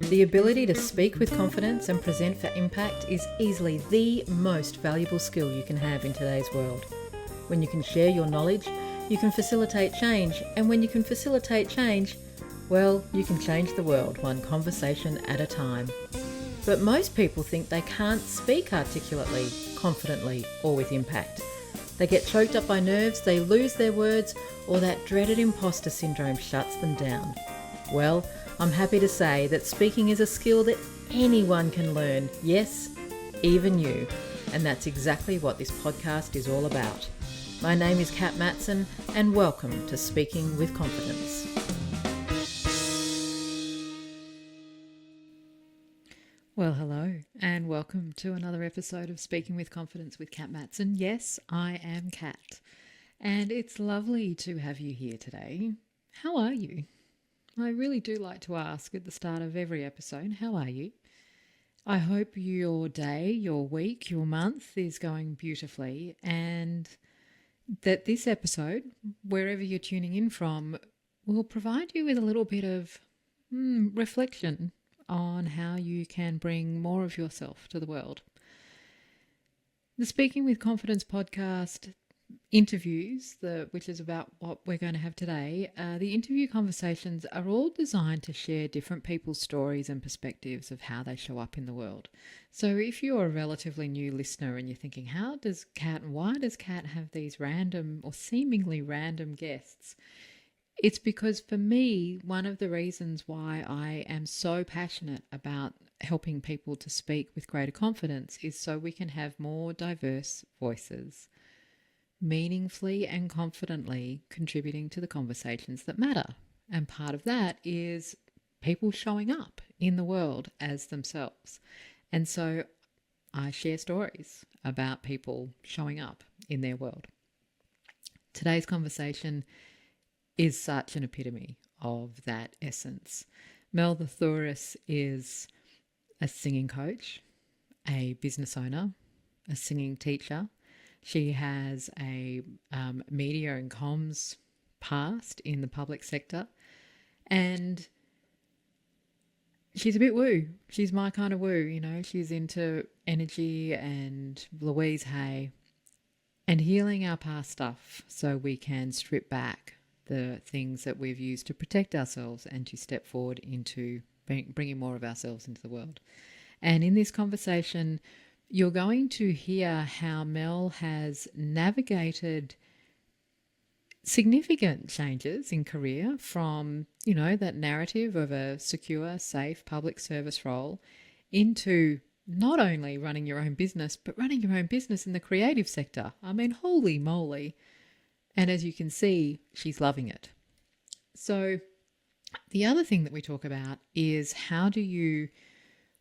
The ability to speak with confidence and present for impact is easily the most valuable skill you can have in today's world. When you can share your knowledge, you can facilitate change, and when you can facilitate change, well, you can change the world one conversation at a time. But most people think they can't speak articulately, confidently, or with impact. They get choked up by nerves, they lose their words, or that dreaded imposter syndrome shuts them down. Well, I'm happy to say that speaking is a skill that anyone can learn, yes, even you. And that's exactly what this podcast is all about. My name is Kat Matson, and welcome to Speaking with Confidence. Well, hello, and welcome to another episode of Speaking with Confidence with Kat Matson. Yes, I am Kat, and it's lovely to have you here today. How are you? I really do like to ask at the start of every episode, how are you? I hope your day, your week, your month is going beautifully, and that this episode, wherever you're tuning in from, will provide you with a little bit of reflection on how you can bring more of yourself to the world. The Speaking with Confidence podcast interviews, which is about what we're going to have today, the interview conversations are all designed to share different people's stories and perspectives of how they show up in the world. So if you're a relatively new listener and you're thinking, why does Kat have these random or seemingly random guests? It's because for me, one of the reasons why I am so passionate about helping people to speak with greater confidence is so we can have more diverse voices, meaningfully and confidently contributing to the conversations that matter. And part of that is people showing up in the world as themselves. And so I share stories about people showing up in their world. Today's conversation is such an epitome of that essence. Mel Lathouras is a singing coach, a business owner, a singing teacher. She has a media and comms past in the public sector, and she's a bit woo. She's my kind of woo, you know. She's into energy and Louise Hay and healing our past stuff so we can strip back the things that we've used to protect ourselves and to step forward into bringing more of ourselves into the world. And in this conversation, you're going to hear how Mel has navigated significant changes in career from, that narrative of a secure, safe public service role into not only running your own business, but running your own business in the creative sector. I mean, holy moly. And as you can see, she's loving it. So the other thing that we talk about is how do you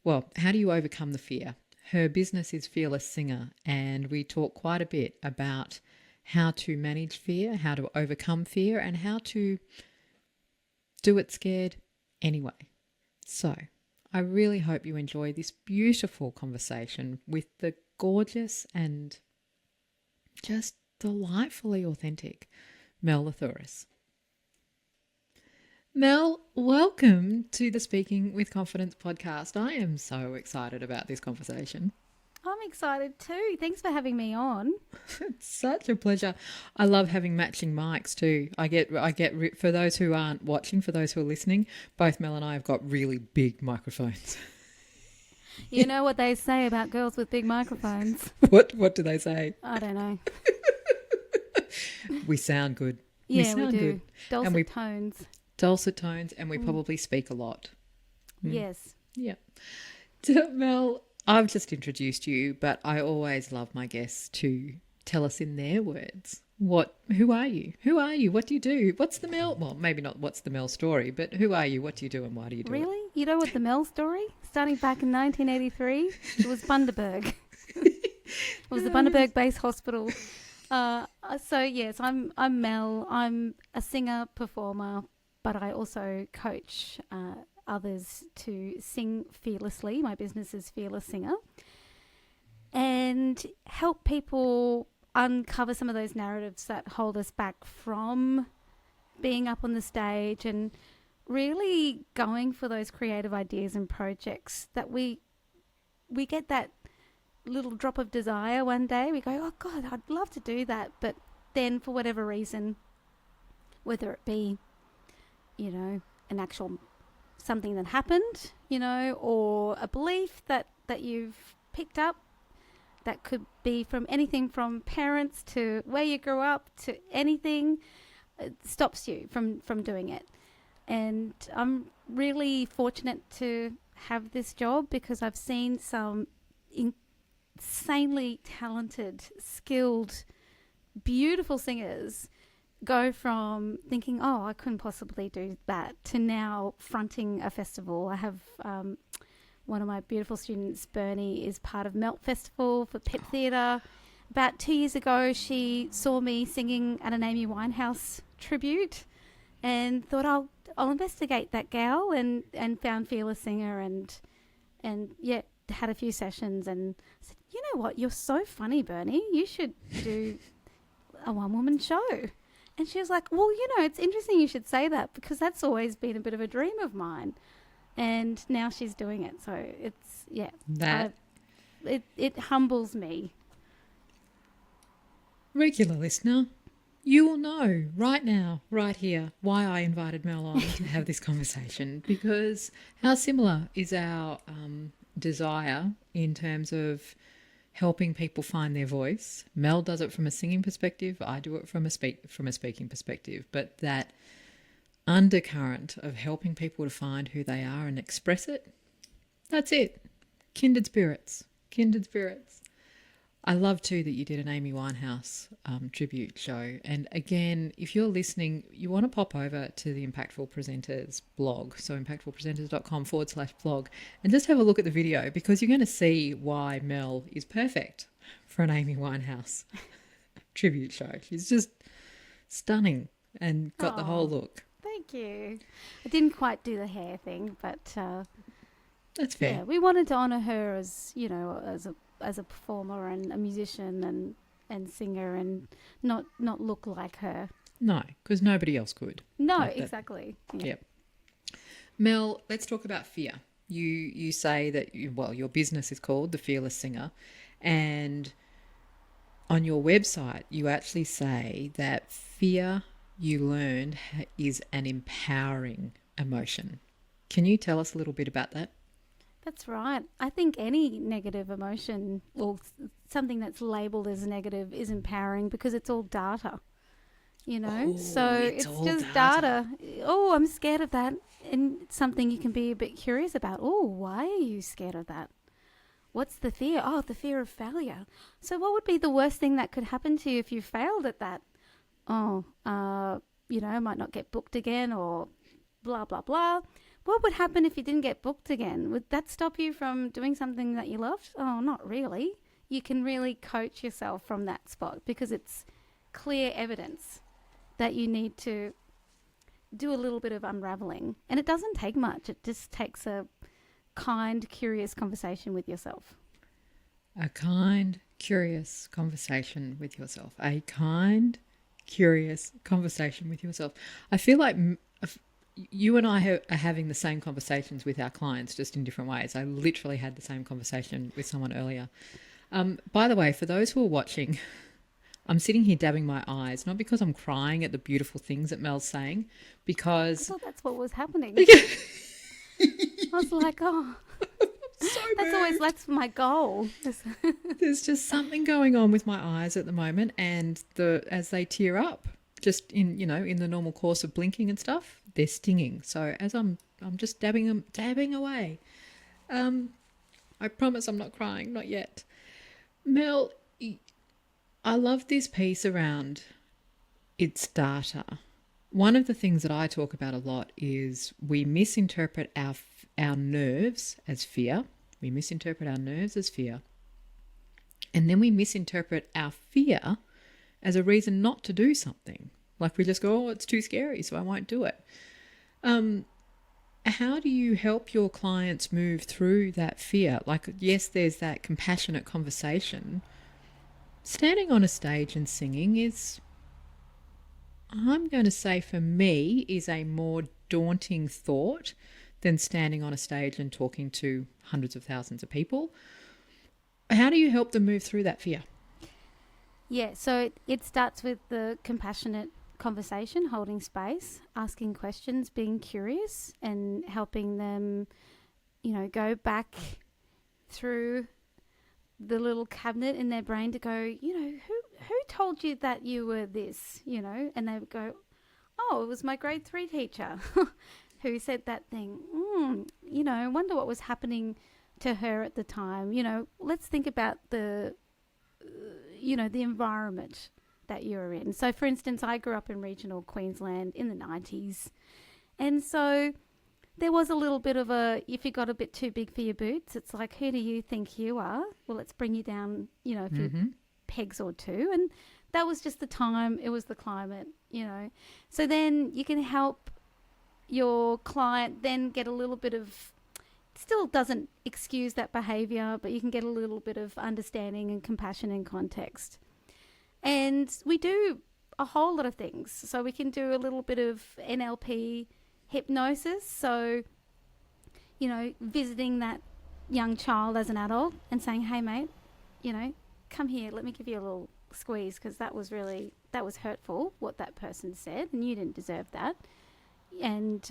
overcome the fear? Her business is Fearless Singer, and we talk quite a bit about how to manage fear, how to overcome fear, and how to do it scared anyway. So I really hope you enjoy this beautiful conversation with the gorgeous and just delightfully authentic Mel Lathouras. Mel, welcome to the Speaking with Confidence podcast. I am so excited about this conversation. I'm excited too. Thanks for having me on. It's such a pleasure. I love having matching mics too. I get for those who aren't watching, for those who are listening, both Mel and I have got really big microphones. You know what they say about girls with big microphones? What do they say? I don't know. We sound good. Yeah, we do. Dulcet tones, and we probably speak a lot. Yes. Yeah. So, Mel, I've just introduced you, but I always love my guests to tell us in their words. Who are you? Who are you? What do you do? What's the Mel? Well, maybe not what's the Mel story, but who are you? What do you do and why do you do it? Really? You know what the Mel story? Starting back in 1983, it was Bundaberg. It was the Bundaberg Base Hospital. So yes, I'm Mel. I'm a singer, performer, but I also coach others to sing fearlessly. My business is Fearless Singer, and help people uncover some of those narratives that hold us back from being up on the stage and really going for those creative ideas and projects that we get that little drop of desire one day. We go, oh God, I'd love to do that. But then for whatever reason, whether it be, an actual something that happened, or a belief that you've picked up, that could be from anything from parents to where you grew up to anything, it stops you from doing it. And I'm really fortunate to have this job because I've seen some insanely talented, skilled, beautiful singers go from thinking, oh, I couldn't possibly do that, to now fronting a festival. I have one of my beautiful students, Bernie, is part of Melt Festival for Pit Theatre. About 2 years ago, she saw me singing at an Amy Winehouse tribute and thought, I'll investigate that gal, and found Fearless Singer and had a few sessions and said, you know what, you're so funny, Bernie. You should do a one-woman show. And she was like, well, it's interesting you should say that because that's always been a bit of a dream of mine. And now she's doing it. So it's, it humbles me. Regular listener, you will know right now, right here, why I invited Mel on to have this conversation, because how similar is our desire in terms of helping people find their voice. Mel does it from a singing perspective. I do it from a speaking perspective. But that undercurrent of helping people to find who they are and express it, that's it. Kindred spirits. Kindred spirits. I love too that you did an Amy Winehouse tribute show. And again, if you're listening, you want to pop over to the Impactful Presenters blog. So impactfulpresenters.com/blog and just have a look at the video, because you're going to see why Mel is perfect for an Amy Winehouse tribute show. She's just stunning and got the whole look. Thank you. I didn't quite do the hair thing, but that's fair. Yeah, we wanted to honour her as, as a performer and a musician and singer, and not look like her. No, because nobody else could. No, like exactly. Yeah. Yep. Mel, let's talk about fear. You say that, your business is called The Fearless Singer, and on your website you actually say that fear, you learned, is an empowering emotion. Can you tell us a little bit about that? That's right. I think any negative emotion or something that's labelled as negative is empowering because it's all data, so it's just data. Oh, I'm scared of that. And it's something you can be a bit curious about. Oh, why are you scared of that? What's the fear? Oh, the fear of failure. So what would be the worst thing that could happen to you if you failed at that? Oh, I might not get booked again, or blah, blah, blah. What would happen if you didn't get booked again? Would that stop you from doing something that you loved? Oh, not really. You can really coach yourself from that spot because it's clear evidence that you need to do a little bit of unraveling. And it doesn't take much. It just takes a kind, curious conversation with yourself. A kind, curious conversation with yourself. A kind, curious conversation with yourself. I feel like you and I are having the same conversations with our clients, just in different ways. I literally had the same conversation with someone earlier. By the way, for those who are watching, I'm sitting here dabbing my eyes, not because I'm crying at the beautiful things that Mel's saying, because... I thought that's what was happening. I was like, oh, that's my goal. There's just something going on with my eyes at the moment, and as they tear up, just in the normal course of blinking and stuff, they're stinging. So as I'm just dabbing away. I promise I'm not crying, not yet. Mel, I love this piece around it's data. One of the things that I talk about a lot is we misinterpret our nerves as fear. We misinterpret our nerves as fear. And then we misinterpret our fear as a reason not to do something. Like we just go, oh, it's too scary, so I won't do it. How do you help your clients move through that fear? Like, yes, there's that compassionate conversation. Standing on a stage and singing is, I'm going to say for me, is a more daunting thought than standing on a stage and talking to hundreds of thousands of people. How do you help them move through that fear? Yeah, so it starts with the compassionate conversation, holding space, asking questions, being curious, and helping them, go back through the little cabinet in their brain to go, who told you that you were this, and they would go, oh, it was my grade 3 teacher who said that thing. I wonder what was happening to her at the time. Let's think about the environment that you're in. So, for instance, I grew up in regional Queensland in the 90s. And so there was a little bit of if you got a bit too big for your boots, it's like, who do you think you are? Well, let's bring you down, a few pegs or two. And that was just the time. It was the climate, So then you can help your client then get a little bit of, still doesn't excuse that behavior, but you can get a little bit of understanding and compassion and context. And we do a whole lot of things. So we can do a little bit of NLP hypnosis. So, visiting that young child as an adult and saying, hey, mate, come here, let me give you a little squeeze, because that was hurtful, what that person said, and you didn't deserve that. And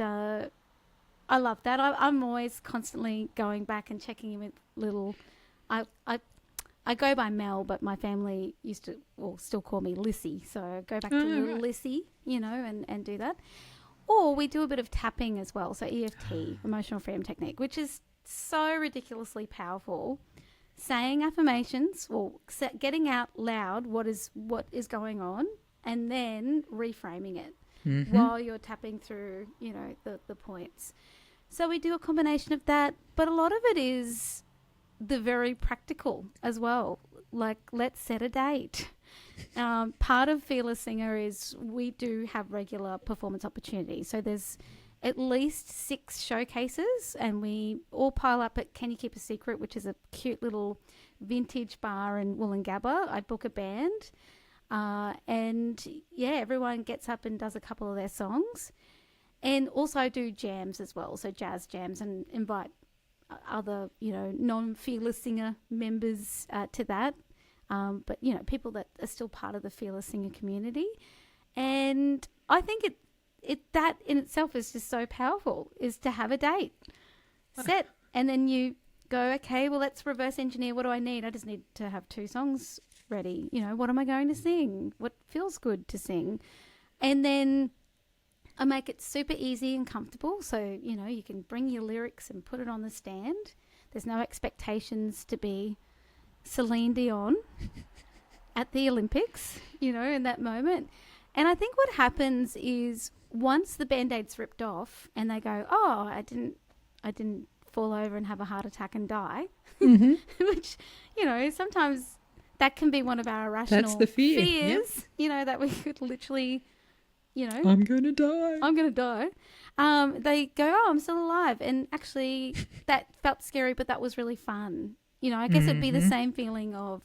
I love that. I'm always constantly going back and checking in with little... I go by Mel, but my family used to, still call me Lissy. So I go back to little Lissy, and do that. Or we do a bit of tapping as well. So EFT, emotional freedom technique, which is so ridiculously powerful. Saying affirmations, or getting out loud what is going on, and then reframing it while you're tapping through, the points. So we do a combination of that, but a lot of it is the very practical as well. Like, let's set a date. Part of Fearless Singer is we do have regular performance opportunities. So there's at least 6 showcases, and we all pile up at Can You Keep a Secret, which is a cute little vintage bar in Wollongabba. I book a band, and everyone gets up and does a couple of their songs. And also I do jams as well, so jazz jams, and invite other, non-Fearless Singer members to that. But, people that are still part of the Fearless Singer community. And I think that in itself is just so powerful, is to have a date set. And then you go, okay, well, let's reverse engineer. What do I need? I just need to have 2 songs ready. What am I going to sing? What feels good to sing? And then I make it super easy and comfortable. So, you can bring your lyrics and put it on the stand. There's no expectations to be Celine Dion at the Olympics, in that moment. And I think what happens is once the Band-Aid's ripped off and they go, oh, I didn't fall over and have a heart attack and die, which, sometimes that can be one of our irrational That's the fears, that we could literally... I'm going to die. They go, oh, I'm still alive. And actually that felt scary, but that was really fun. I guess it'd be the same feeling of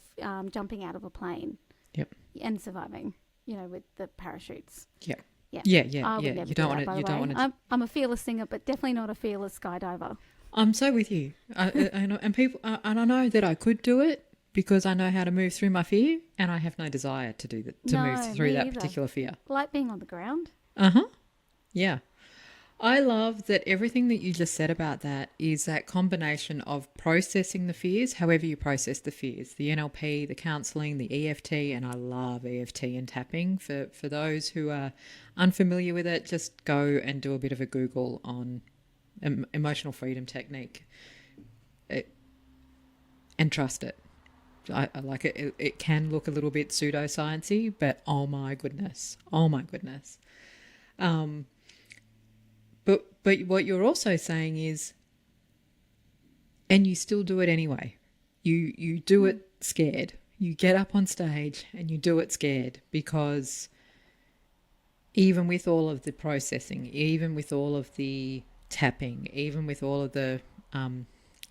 jumping out of a plane. Yep. And surviving, with the parachutes. Yep. Yeah. Yeah. You don't want to. I'm a fearless singer, but definitely not a fearless skydiver. I'm so with you. And people, and I know that I could do it, because I know how to move through my fear, and I have no desire to do that, to move through that particular fear. Like being on the ground. Yeah. I love that everything that you just said about that is that combination of processing the fears, however you process the fears, the NLP, the counselling, the EFT, and I love EFT and tapping. For those who are unfamiliar with it, just go and do a bit of a Google on emotional freedom technique and trust it. I like it. It can look a little bit pseudoscience-y, but oh my goodness. But what you're also saying is, and you still do it anyway. You do it scared. You get up on stage and you do it scared, because even with all of the processing, even with all of the tapping, even with all of the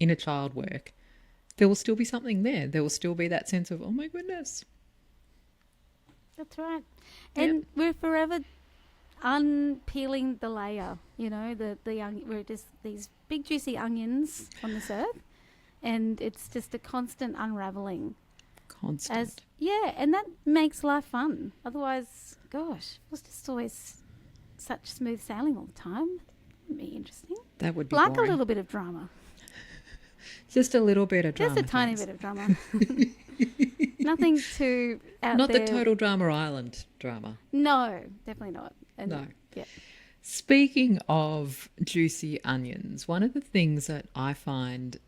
inner child work, there will still be something there. There will still be that sense of, oh my goodness. That's right. And we're forever unpeeling the layer, we're just these big juicy onions on this earth, and it's just a constant unraveling. And that makes life fun. Otherwise, gosh, it was just always such smooth sailing all the time. That'd be interesting. That would be like boring. A little bit of drama. Just a little bit of drama. Just a tiny bit of drama. Nothing too out not there. The total Drama Island drama. No, definitely not. No. Yeah. Speaking of juicy onions, one of the things that I find,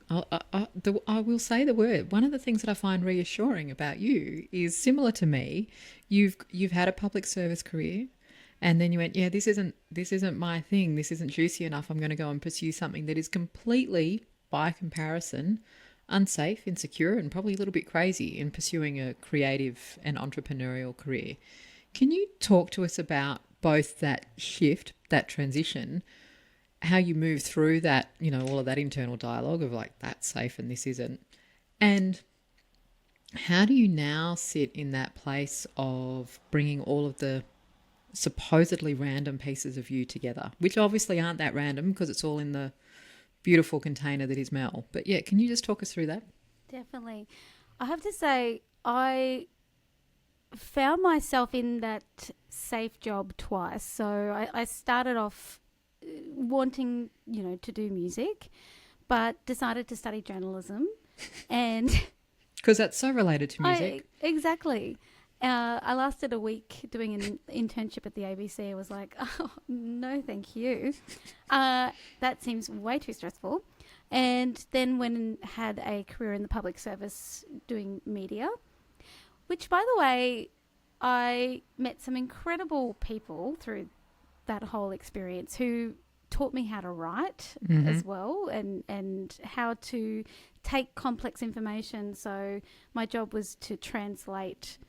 I will say the word. One of the things that I find reassuring about you is similar to me. You've had a public service career, and then you went, yeah, this isn't my thing. This isn't juicy enough. I'm going to go and pursue something that is completely, by comparison, unsafe, insecure, and probably a little bit crazy in pursuing a creative and entrepreneurial career. Can you talk to us about both that shift, that transition, how you move through that, all of that internal dialogue of like, that's safe and this isn't, and how do you now sit in that place of bringing all of the supposedly random pieces of you together, which obviously aren't that random because it's all in the beautiful container that is Mel. But yeah, can you just talk us through that? Definitely. I have to say, I found myself in that safe job twice. So I started off wanting, to do music, but decided to study journalism. And because that's so related to music. Exactly. I lasted a week doing an internship at the ABC. I was like, oh, no, thank you. That seems way too stressful. And then went and had a career in the public service doing media, which, by the way, I met some incredible people through that whole experience who taught me how to write as well, and how to take complex information. So my job was to translate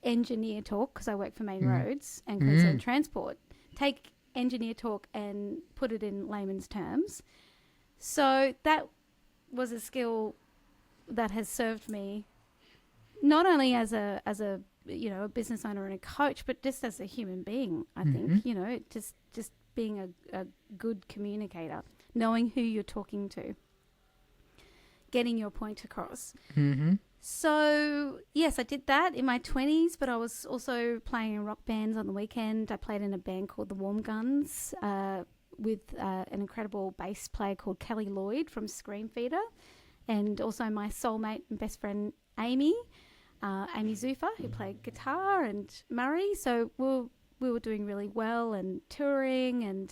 engineer talk, because I work for Main Roads and Queensland Transport, take engineer talk and put it in layman's terms. So that was a skill that has served me not only as a a business owner and a coach, but just as a human being. I think just being a good communicator, knowing who you're talking to, getting your point across. So, yes, I did that in my 20s, but I was also playing in rock bands on the weekend. I played in a band called the Warm Guns with an incredible bass player called Kelly Lloyd from Screamfeeder, and also my soulmate and best friend Amy Zufa, who played guitar, and Murray. So we were doing really well and touring,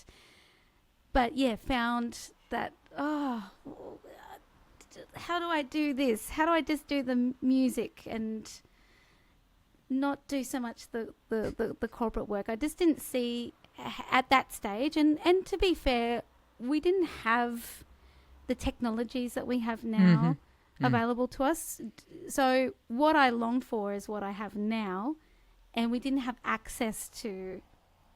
but yeah, found that, how do I do this? How do I just do the music and not do so much the corporate work? I just didn't see at that stage. And to be fair, we didn't have the technologies that we have now available to us. So what I longed for is what I have now. And we didn't have access to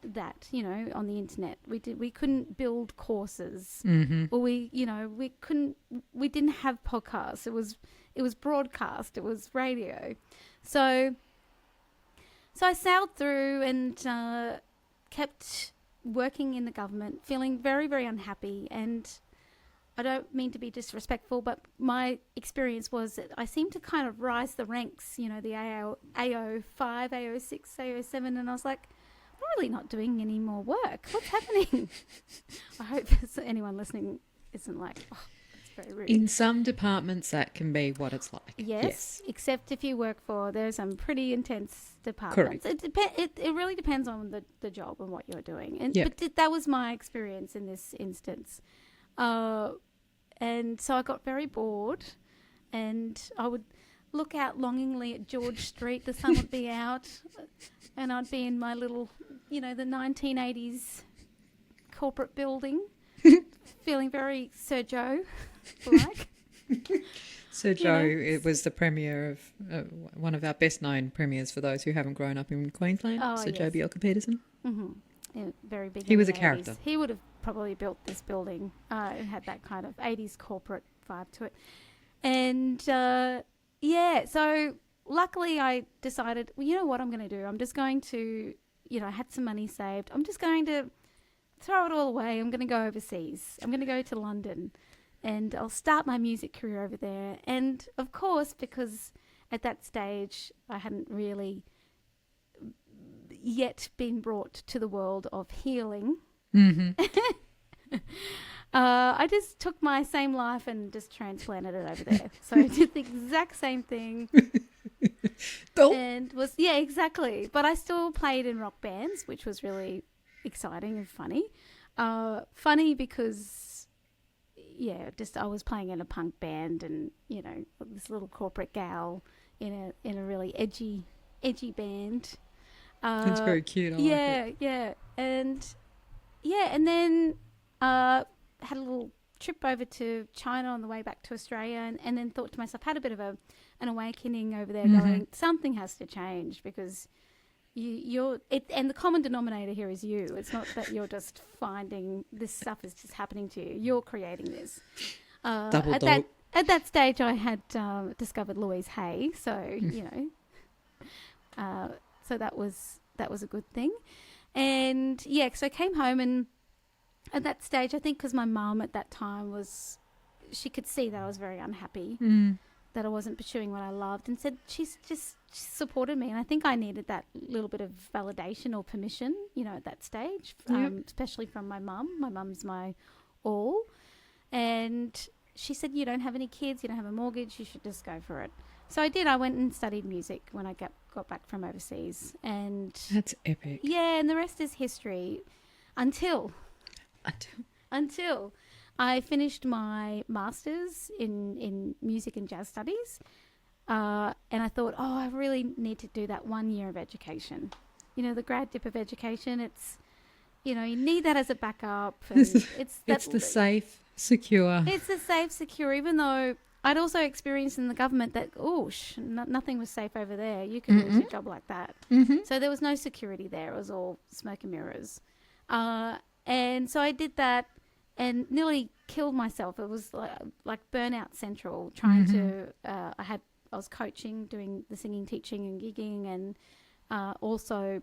that, on the internet. We couldn't build courses, or we didn't have podcasts. It was broadcast, it was radio. So I sailed through and kept working in the government, feeling very, very unhappy. And I don't mean to be disrespectful, but my experience was that I seemed to kind of rise the ranks, the AO5, AO6, AO7, and I was like, I'm really not doing any more work. What's happening? I hope anyone listening isn't like, oh, that's very rude. In some departments, that can be what it's like. Yes. Except if you work there's some pretty intense departments. Correct. It really depends on the job and what you're doing. And Yep. But that was my experience in this instance. And so I got very bored, and I would look out longingly at George Street. The sun would be out, and I'd be in my little, the 1980s corporate building, feeling very Sir Joe-like. Sir Joe, it was the premier of one of our best-known premiers for those who haven't grown up in Queensland, Sir Joe Bjelke-Petersen. Yeah, very big. He was a 80s. character. He would have probably built this building. It had that kind of 80s corporate vibe to it. And, so luckily I decided, well, you know what I'm going to do? I'm just going to, I had some money saved. I'm just going to throw it all away. I'm going to go overseas. I'm going to go to London and I'll start my music career over there. And of course, because at that stage I hadn't really yet been brought to the world of healing. I just took my same life and just transplanted it over there. So I did the exact same thing. And exactly. But I still played in rock bands, which was really exciting and funny. Funny because, I was playing in a punk band and, this little corporate gal in a really edgy band. That's very cute. I like it. Yeah. And then had a little trip over to China on the way back to Australia and then thought to myself, had a bit of an awakening over there going, something has to change because and the common denominator here is you. It's not that you're just finding this stuff is just happening to you. You're creating this. At that stage, I had discovered Louise Hay, so so that was a good thing. And so I came home, and at that stage, I think because my mum at that time she could see that I was very unhappy, that I wasn't pursuing what I loved, and said she supported me. And I think I needed that little bit of validation or permission, at that stage, especially from my mum. My mum's my all. And she said, you don't have any kids, you don't have a mortgage, you should just go for it. So I did. I went and studied music when I got back from overseas. And that's epic. Yeah, and the rest is history until I finished my master's in music and jazz studies. And I thought, I really need to do that 1 year of education. The grad dip of education, it's, you need that as a backup. And it's the safe, secure. It's the safe, secure, even though I'd also experienced in the government that, nothing was safe over there. You can lose your job like that. So there was no security there. It was all smoke and mirrors. And so I did that and nearly killed myself. It was like burnout central, trying to, I was coaching, doing the singing, teaching and gigging, and also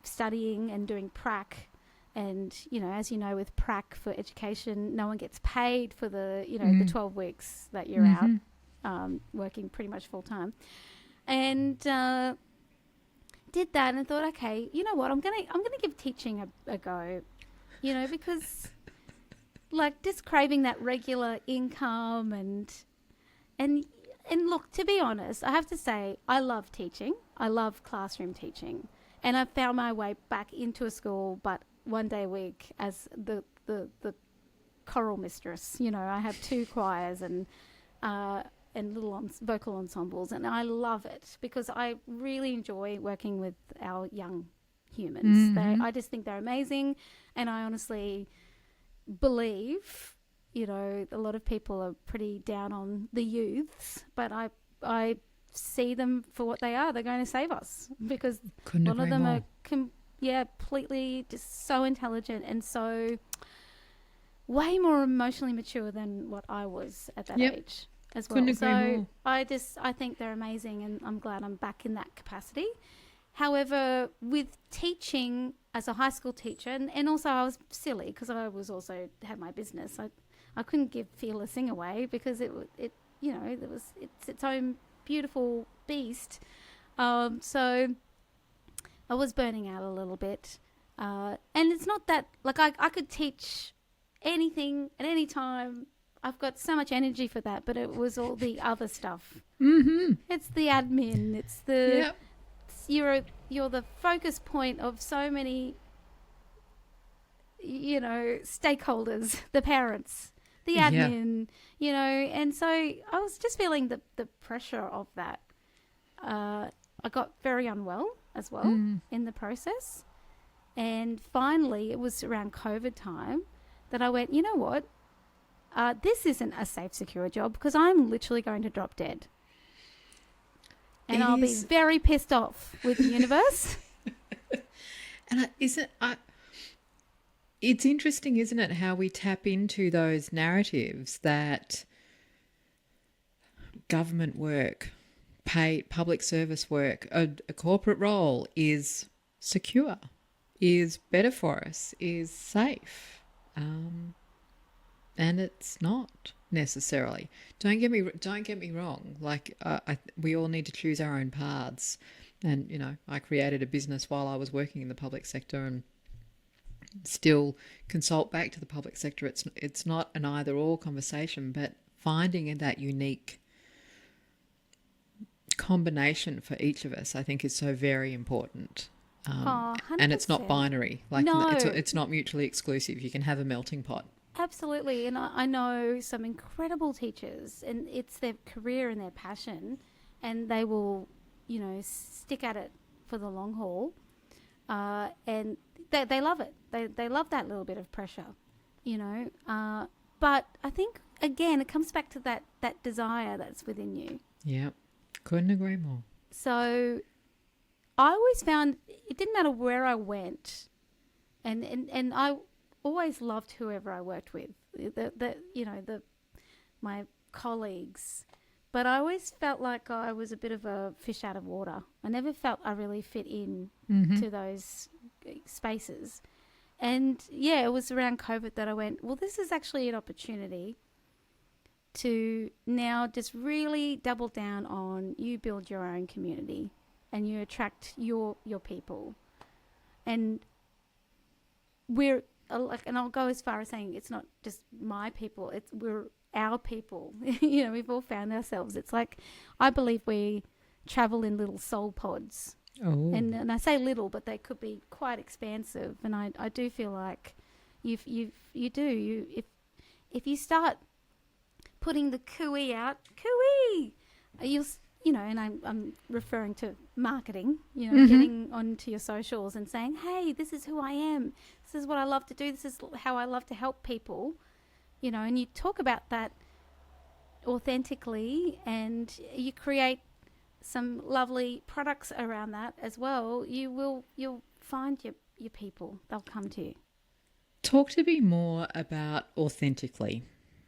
studying and doing prac. And, as you know, with prac for education, no one gets paid for the, the 12 weeks that you're out working pretty much full time. And did that and thought, okay, you know what, I'm gonna give teaching a go, because like just craving that regular income and look, to be honest, I have to say I love teaching. I love classroom teaching, and I found my way back into a school, but 1 day a week as the choral mistress. I have 2 choirs and little vocal ensembles, and I love it because I really enjoy working with our young humans. I just think they're amazing, and I honestly believe, a lot of people are pretty down on the youths, but I see them for what they are. They're going to save us because a lot of them are completely just so intelligent and so way more emotionally mature than what I was at that age as well. Couldn't agree more. I think they're amazing, and I'm glad I'm back in that capacity. However, with teaching as a high school teacher, and also I was silly because I was also had my business. I couldn't give Fearless Sing away because it's its own beautiful beast. So I was burning out a little bit. And it's not that, like, I could teach anything at any time. I've got so much energy for that, but it was all the other stuff. It's the admin. It's the... You're the focus point of so many, stakeholders, the parents, the admin, and so I was just feeling the pressure of that. I got very unwell as well in the process. And finally, it was around COVID time that I went, you know what? This isn't a safe, secure job because I'm literally going to drop dead. And I'll be very pissed off with the universe. And it's interesting, isn't it, how we tap into those narratives that government work, paid public service work, a corporate role is secure, is better for us, is safe. And it's not necessarily. Don't get me wrong. Like we all need to choose our own paths. And I created a business while I was working in the public sector, and still consult back to the public sector. It's not an either or conversation, but finding that unique combination for each of us, I think, is so very important. And it's not binary. Like no. It's not mutually exclusive. You can have a melting pot. Absolutely. And I know some incredible teachers, and it's their career and their passion, and they will, stick at it for the long haul. And they love it. They love that little bit of pressure, But I think, again, it comes back to that desire that's within you. Yeah, couldn't agree more. So I always found it didn't matter where I went, and I always loved whoever I worked with, my colleagues, but I always felt like I was a bit of a fish out of water. I never felt I really fit in to those spaces. And yeah, it was around COVID that I went, well, this is actually an opportunity to now just really double down on you build your own community and you attract your people. And and I'll go as far as saying it's not just my people, we're our people. We've all found ourselves. It's like, I believe we travel in little soul pods. Oh. And I say little, but they could be quite expansive. And I do feel like if you start putting the cooey out, and I'm referring to marketing, getting onto your socials and saying, hey, this is who I am. This is what I love to do. This is how I love to help people, and you talk about that authentically and you create some lovely products around that as well. You'll find your people. They'll come to you. Talk to me more about authentically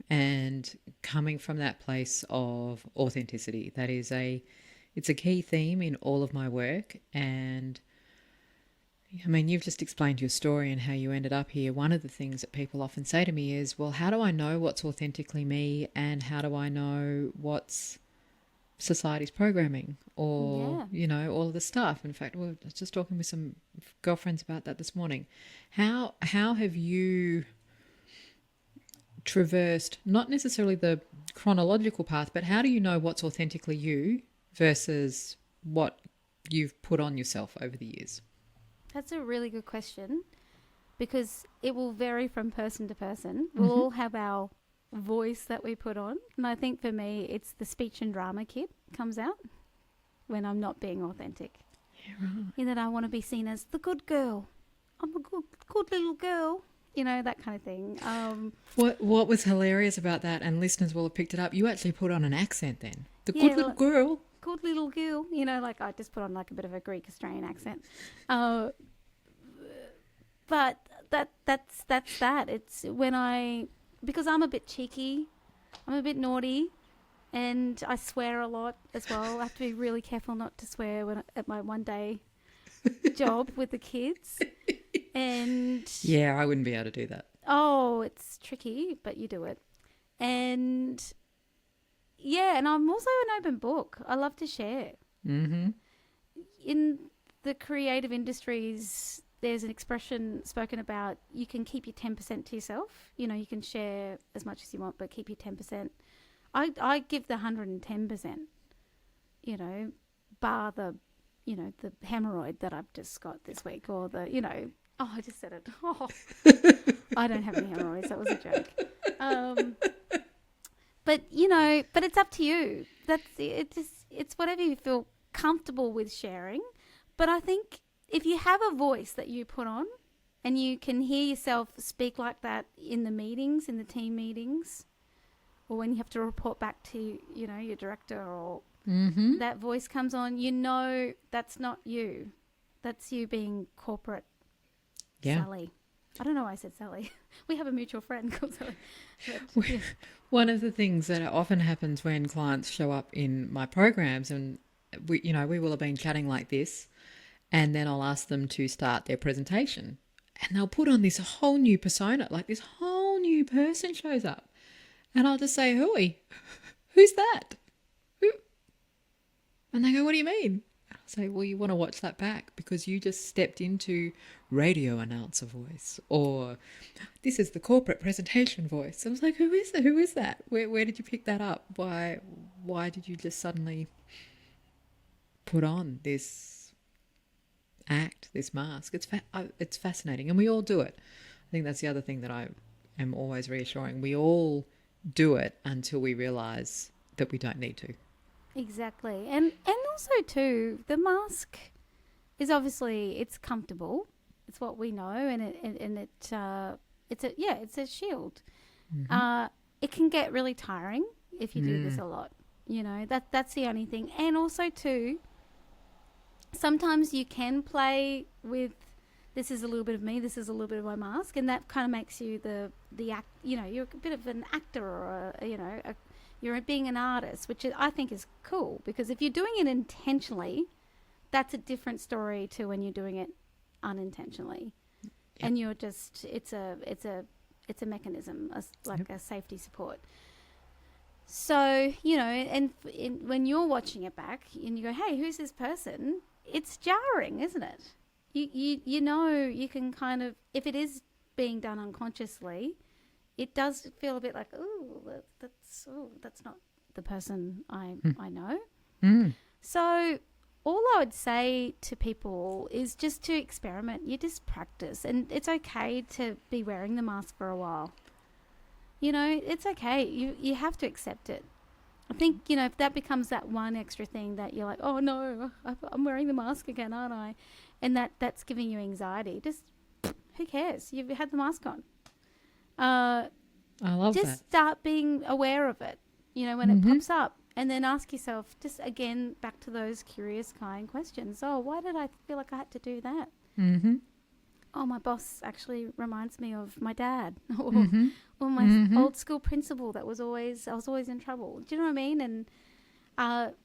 and coming from that place of authenticity. That is it's a key theme in all of my work. And I mean, you've just explained your story and how you ended up here. One of the things that people often say to me is, well, how do I know what's authentically me, and how do I know what's society's programming, or all of the stuff? In fact, I was just talking with some girlfriends about that this morning. How have you traversed not necessarily the chronological path, but how do you know what's authentically you versus what you've put on yourself over the years? That's a really good question, because it will vary from person to person. We'll all have our voice that we put on, and I think for me it's the speech and drama kid comes out when I'm not being authentic. Yeah, right. In that I want to be seen as the good girl. I'm a good little girl, that kind of thing. What was hilarious about that, and listeners will have picked it up, you actually put on an accent then. The good little girl. Good little girl, like I just put on like a bit of a Greek Australian accent. But that's that. It's because I'm a bit cheeky, I'm a bit naughty, and I swear a lot as well. I have to be really careful not to swear at my one-day job with the kids. And yeah, I wouldn't be able to do that. Oh, it's tricky, but you do it. And yeah, and I'm also an open book. I love to share. Mm-hmm. In the creative industries, there's an expression spoken about, you can keep your 10% to yourself. You can share as much as you want, but keep your 10%. I give the 110%, bar the, the hemorrhoid that I've just got this week, or the, oh, I just said it. Oh, I don't have any hemorrhoids. That was a joke. But it's up to you. It's whatever you feel comfortable with sharing. But I think if you have a voice that you put on and you can hear yourself speak like that in the meetings, in the team meetings, or when you have to report back to, your director, or that voice comes on, that's not you. That's you being corporate Sally. I don't know why I said Sally. We have a mutual friend called Sally. But, yeah. One of the things that often happens when clients show up in my programs, and we will have been chatting like this, and then I'll ask them to start their presentation, and they'll put on this whole new persona, like this whole new person shows up, and I'll just say, "Hooey, who's that? Who?" And they go, "What do you mean?" I'll say, "Well, you want to watch that back because you just stepped into radio announcer voice, or this is the corporate presentation voice." I was like, "Who is that? Who is that? Where did you pick that up? Why did you just suddenly put on this act, this mask?" It's fascinating, and we all do it. I think that's the other thing that I am always reassuring. We all do it until we realize that we don't need to. Exactly. And also too, the mask is obviously, it's comfortable. It's what we know, and it's a shield. It can get really tiring if you do this a lot. That's the only thing. And also too, sometimes you can play with, this is a little bit of me, this is a little bit of my mask, and that kind of makes you the act. You're a bit of an actor, or you're being an artist, which I think is cool, because if you're doing it intentionally, that's a different story to when you're doing it unintentionally. Yep. And you're just, it's a mechanism, like a safety support. So, when you're watching it back and you go, "Hey, who's this person?" It's jarring, isn't it? You can kind of, if it is being done unconsciously, it does feel a bit like, that's not the person I know. So all I would say to people is just to experiment. You just practice, and it's okay to be wearing the mask for a while. It's okay. You have to accept it. I think, if that becomes that one extra thing that you're like, "Oh no, I'm wearing the mask again, aren't I?" And that's giving you anxiety. Just, who cares? You've had the mask on. I love that. Just start being aware of it, when it pops up. And then ask yourself, just again, back to those curious kind questions. Oh, why did I feel like I had to do that? Oh, my boss actually reminds me of my dad, or my old school principal I was always in trouble. Do you know what I mean? And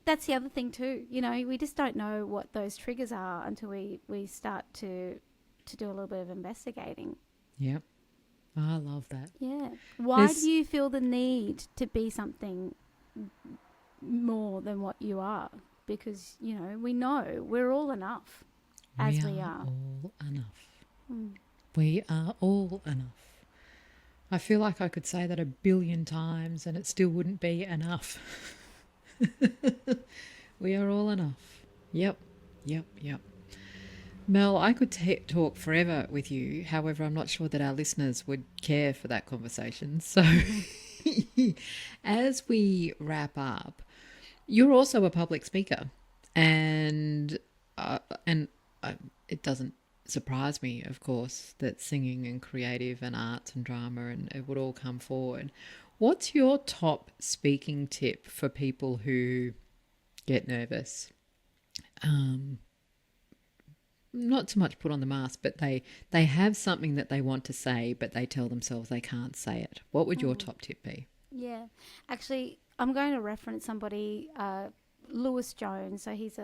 that's the other thing too. We just don't know what those triggers are until we start to do a little bit of investigating. Yep. I love that. Yeah. Why do you feel the need to be something more than what you are? Because, we know we're all enough as we are. All enough. We are all enough. I feel like I could say that 1 billion times and it still wouldn't be enough. We are all enough. Yep. Mel, I could talk forever with you. However, I'm not sure that our listeners would care for that conversation. So as we wrap up, you're also a public speaker, and it doesn't surprise me, of course, that singing and creative and arts and drama and it would all come forward. What's your top speaking tip for people who get nervous? Not so much put on the mask, but they have something that they want to say, but they tell themselves they can't say it. What would your top tip be? Yeah. Actually, I'm going to reference somebody, Lewis Jones. So he's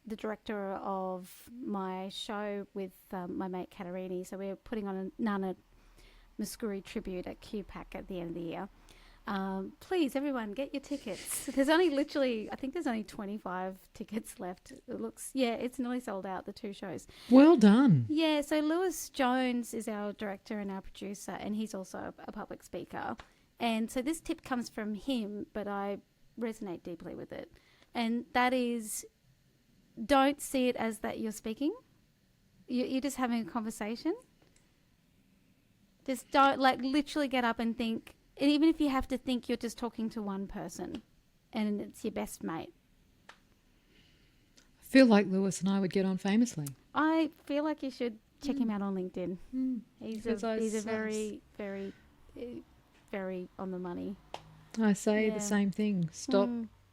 the director of my show with my mate Katarini. So we're putting on a Nana Muscuri tribute at QPAC at the end of the year. Please, everyone, get your tickets. There's only I think there's only 25 tickets left. It's nearly sold out, the 2 shows. Well done. Yeah, so Lewis Jones is our director and our producer, and he's also a public speaker. And so this tip comes from him, but I resonate deeply with it. And that is, don't see it as that you're speaking. You're just having a conversation. Just don't, literally get up and think. And even if you have to think you're just talking to one person and it's your best mate. I feel like Lewis and I would get on famously. I feel like you should check him out on LinkedIn. He's a very, very, very on the money. I say the same thing. Stop.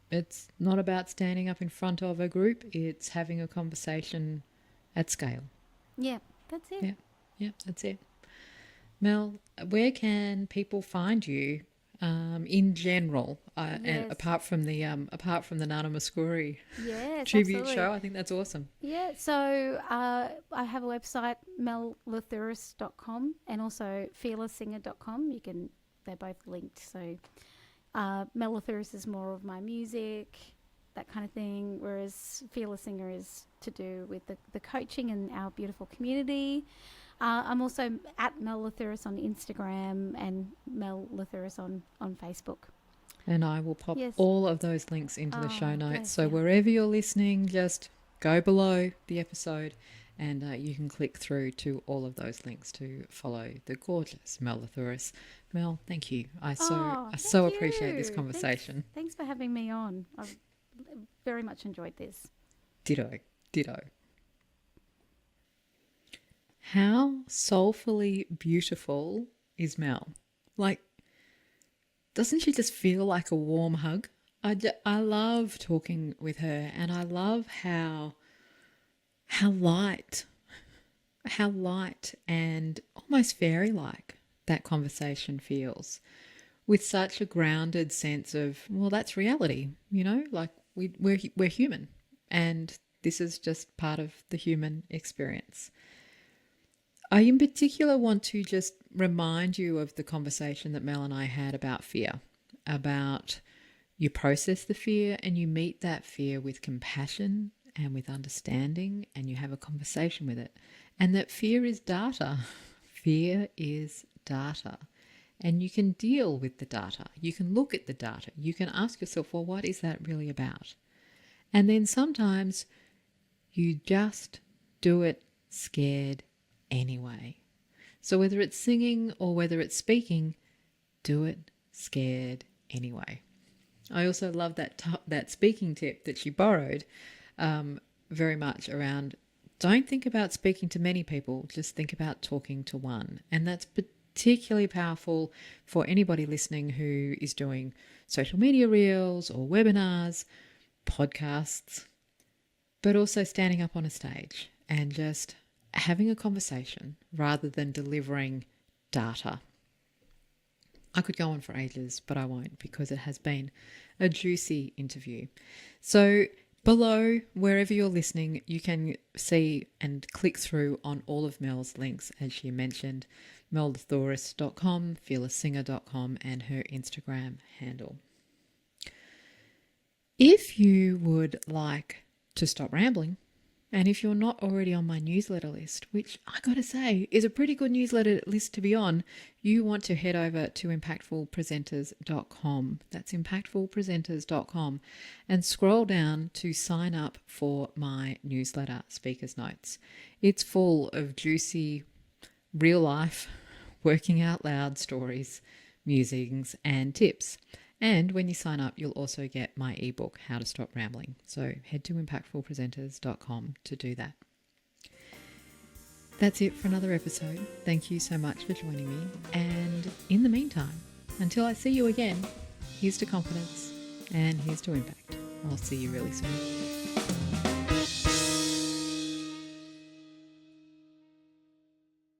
It's not about standing up in front of a group. It's having a conversation at scale. Yeah, that's it. Yeah, that's it. Mel, where can people find you in general, and Yes. apart from the Nana Muscuri Yes, tribute absolutely. show. I think that's awesome. Yeah, so I have a website, mellathouras.com, and also fearlesssinger.com. They're both linked. So Mel Lathouras is more of my music, that kind of thing, whereas Fearless Singer is to do with the coaching and our beautiful community. I'm also at Mel Lathouras on Instagram and Mel Lathouras on Facebook. And I will pop Yes. all of those links into the show Oh, notes. bless So you. wherever you're listening, just go below the episode and you can click through to all of those links to follow the gorgeous Mel Lathouras. Mel, thank you. I Oh, so thank appreciate this you. conversation. Thanks for having me on. I've very much enjoyed this. Ditto, ditto. How soulfully beautiful is Mel? Like, doesn't she just feel like a warm hug? I love talking with her, and I love how light, and almost fairy-like that conversation feels, with such a grounded sense of, well, that's reality, like we're human, and this is just part of the human experience. I in particular want to just remind you of the conversation that Mel and I had about fear, about you process the fear and you meet that fear with compassion and with understanding, and you have a conversation with it. And that fear is data. Fear is data. And you can deal with the data. You can look at the data. You can ask yourself, well, what is that really about? And then sometimes you just do it scared anyway. So whether it's singing or whether it's speaking, do it scared anyway. I also love that speaking tip that she borrowed, very much around, don't think about speaking to many people, just think about talking to one. And that's particularly powerful for anybody listening who is doing social media reels or webinars, podcasts, but also standing up on a stage and just having a conversation rather than delivering data. I could go on for ages, but I won't, because it has been a juicy interview. So below, wherever you're listening, you can see and click through on all of Mel's links, as she mentioned, mellathouras.com, fearlesssinger.com, and her Instagram handle. If you would like to stop rambling, and if you're not already on my newsletter list, which I gotta say is a pretty good newsletter list to be on, you want to head over to impactfulpresenters.com. That's impactfulpresenters.com, and scroll down to sign up for my newsletter, Speaker's Notes. It's full of juicy, real life, working out loud stories, musings, and tips. And when you sign up, you'll also get my ebook, How to Stop Rambling. So head to impactfulpresenters.com to do that. That's it for another episode. Thank you so much for joining me. And in the meantime, until I see you again, here's to confidence and here's to impact. I'll see you really soon.